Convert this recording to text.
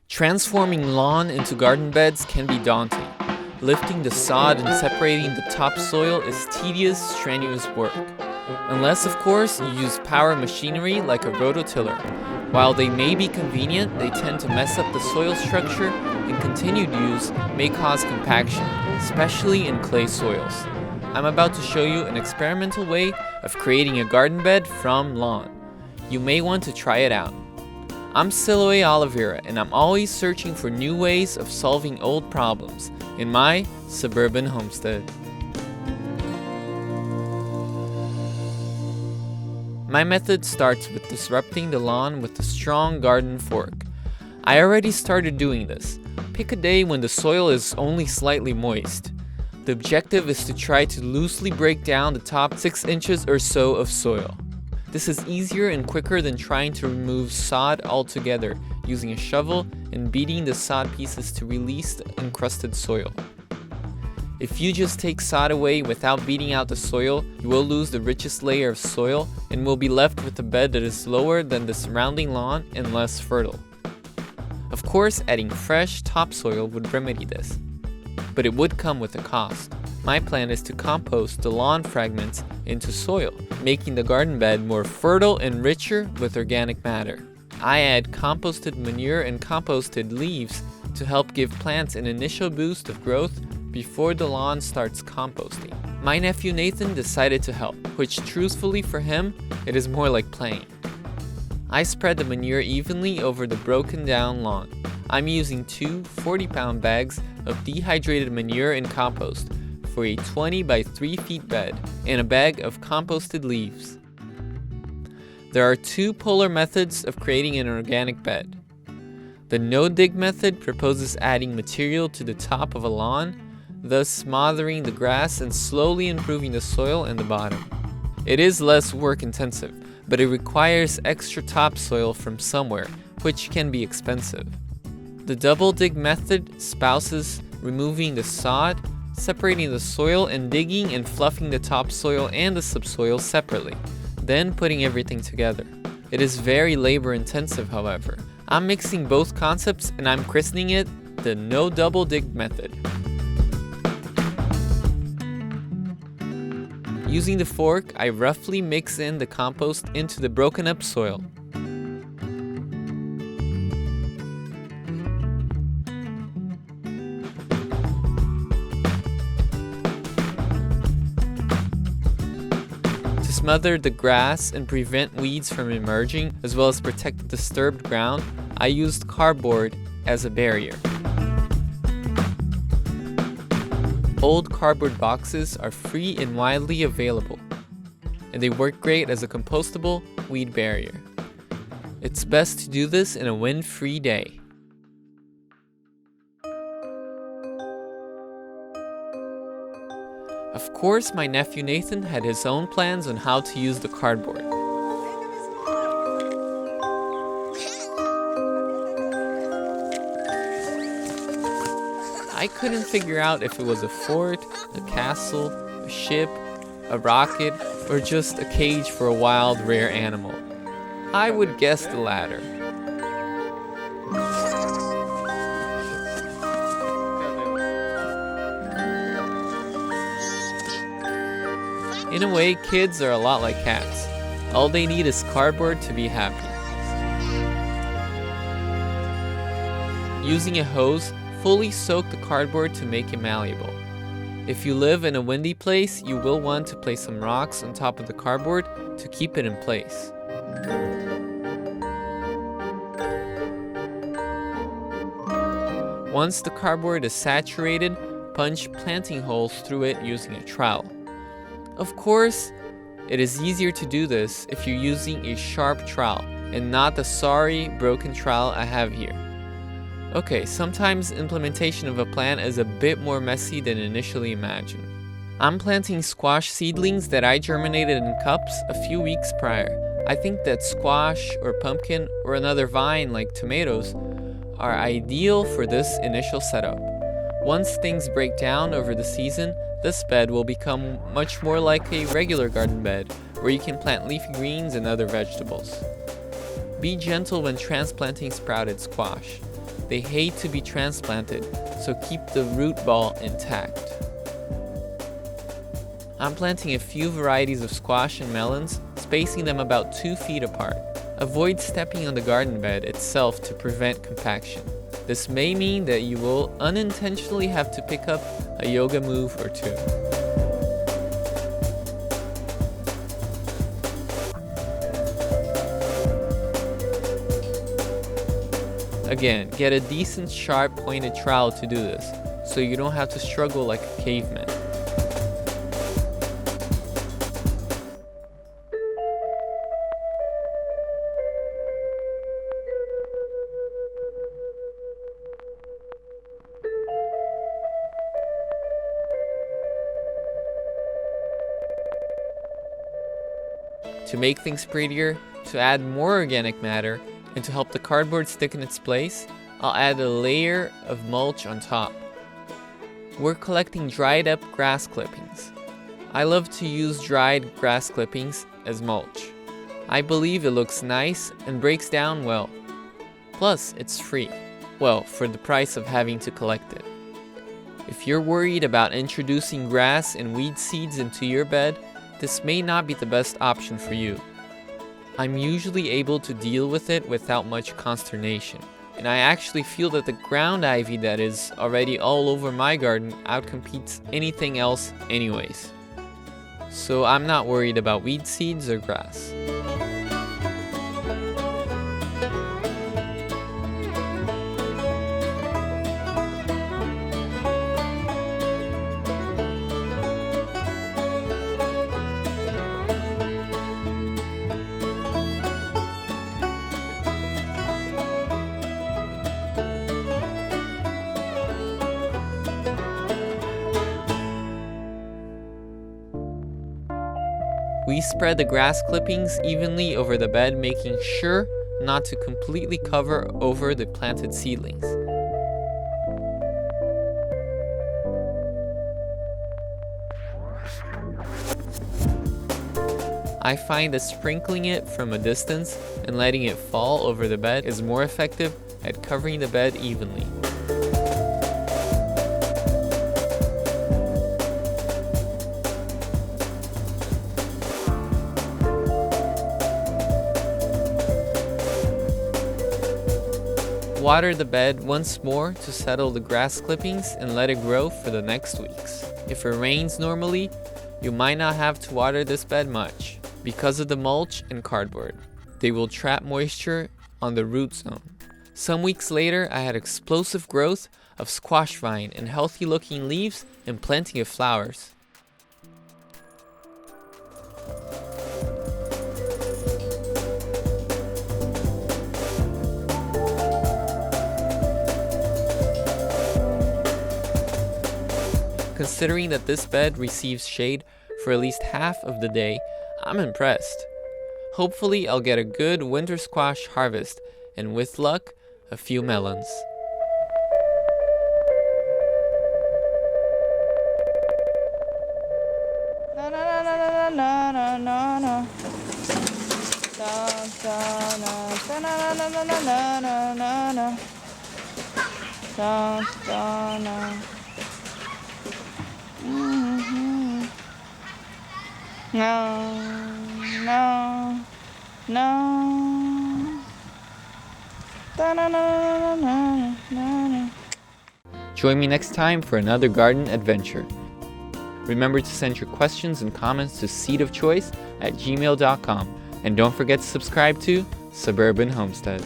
Transforming lawn into garden beds can be daunting. Lifting the sod and separating the topsoil is tedious, strenuous work. Unless, of course, you use power machinery like a rototiller. While they may be convenient, they tend to mess up the soil structure, and continued use may cause compaction, especially in clay soils. I'm about to show you an experimental way of creating a garden bed from lawn. You may want to try it out. I'm Siloé Oliveira, and I'm always searching for new ways of solving old problems in my suburban homestead. My method starts with disrupting the lawn with a strong garden fork. I already started doing this. Pick a day when the soil is only slightly moist. The objective is to try to loosely break down the top 6 inches or so of soil. This is easier and quicker than trying to remove sod altogether using a shovel and beating the sod pieces to release the encrusted soil. If you just take sod away without beating out the soil, you will lose the richest layer of soil and will be left with a bed that is lower than the surrounding lawn and less fertile. Of course, adding fresh topsoil would remedy this, but it would come with a cost. My plan is to compost the lawn fragments into soil, making the garden bed more fertile and richer with organic matter. I add composted manure and composted leaves to help give plants an initial boost of growth before the lawn starts composting. My nephew Nathan decided to help, which truthfully for him, it is more like playing. I spread the manure evenly over the broken down lawn. I'm using 2 40-pound bags of dehydrated manure and compost for a 20 by 3 feet bed and a bag of composted leaves. There are 2 polar methods of creating an organic bed. The no-dig method proposes adding material to the top of a lawn, thus smothering the grass and slowly improving the soil in the bottom. It is less work intensive, but it requires extra topsoil from somewhere, which can be expensive. The double dig method espouses removing the sod, separating the soil, and digging and fluffing the topsoil and the subsoil separately, then putting everything together. It is very labor intensive, however. I'm mixing both concepts and I'm christening it the no double dig method. Using the fork, I roughly mix in the compost into the broken up soil. To smother the grass and prevent weeds from emerging, as well as protect the disturbed ground, I used cardboard as a barrier. Old cardboard boxes are free and widely available, and they work great as a compostable weed barrier. It's best to do this in a wind-free day. Of course, my nephew Nathan had his own plans on how to use the cardboard. I couldn't figure out if it was a fort, a castle, a ship, a rocket, or just a cage for a wild, rare animal. I would guess the latter. In a way, kids are a lot like cats. All they need is cardboard to be happy. Using a hose, fully soak the cardboard to make it malleable. If you live in a windy place, you will want to place some rocks on top of the cardboard to keep it in place. Once the cardboard is saturated, punch planting holes through it using a trowel. Of course, it is easier to do this if you're using a sharp trowel and not the sorry, broken trowel I have here. Okay, sometimes implementation of a plan is a bit more messy than initially imagined. I'm planting squash seedlings that I germinated in cups a few weeks prior. I think that squash or pumpkin or another vine like tomatoes are ideal for this initial setup. Once things break down over the season, this bed will become much more like a regular garden bed where you can plant leafy greens and other vegetables. Be gentle when transplanting sprouted squash. They hate to be transplanted, so keep the root ball intact. I'm planting a few varieties of squash and melons, spacing them about 2 feet apart. Avoid stepping on the garden bed itself to prevent compaction. This may mean that you will unintentionally have to pick up a yoga move or two. Again, get a decent sharp pointed trowel to do this, so you don't have to struggle like a caveman. To make things prettier, to add more organic matter, and to help the cardboard stick in its place, I'll add a layer of mulch on top. We're collecting dried up grass clippings. I love to use dried grass clippings as mulch. I believe it looks nice and breaks down well. Plus, it's free. Well, for the price of having to collect it. If you're worried about introducing grass and weed seeds into your bed, this may not be the best option for you. I'm usually able to deal with it without much consternation, and I actually feel that the ground ivy that is already all over my garden outcompetes anything else anyways. So I'm not worried about weed seeds or grass. We spread the grass clippings evenly over the bed, making sure not to completely cover over the planted seedlings. I find that sprinkling it from a distance and letting it fall over the bed is more effective at covering the bed evenly. Water the bed once more to settle the grass clippings and let it grow for the next weeks. If it rains normally, you might not have to water this bed much because of the mulch and cardboard. They will trap moisture on the root zone. Some weeks later, I had explosive growth of squash vine and healthy looking leaves and plenty of flowers. Considering that this bed receives shade for at least half of the day, I'm impressed. Hopefully I'll get a good winter squash harvest, and with luck, a few melons. Join me next time for another garden adventure. Remember to send your questions and comments to seedofchoice@gmail.com, and don't forget to subscribe to Suburban Homestead.